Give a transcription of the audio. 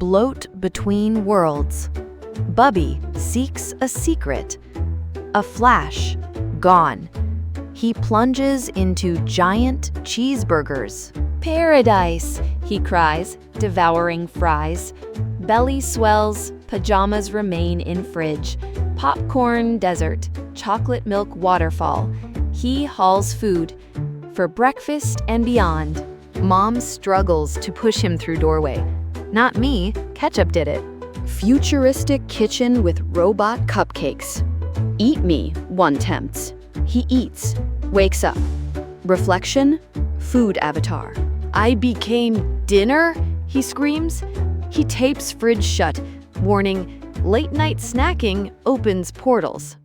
bloat between worlds. Bubby seeks a secret. A flash, gone. He plunges into giant cheeseburgers. Paradise, he cries, devouring fries. Belly swells, pajamas remain in fridge. Popcorn desert, chocolate milk waterfall. He hauls food for breakfast and beyond. Mom struggles to push him through doorway. Not me, ketchup did it. Futuristic kitchen with robot cupcakes. Eat me, one tempts. He eats, wakes up. Reflection, food avatar. I became dinner, he screams. He tapes fridge shut, warning, late night snacking opens portals.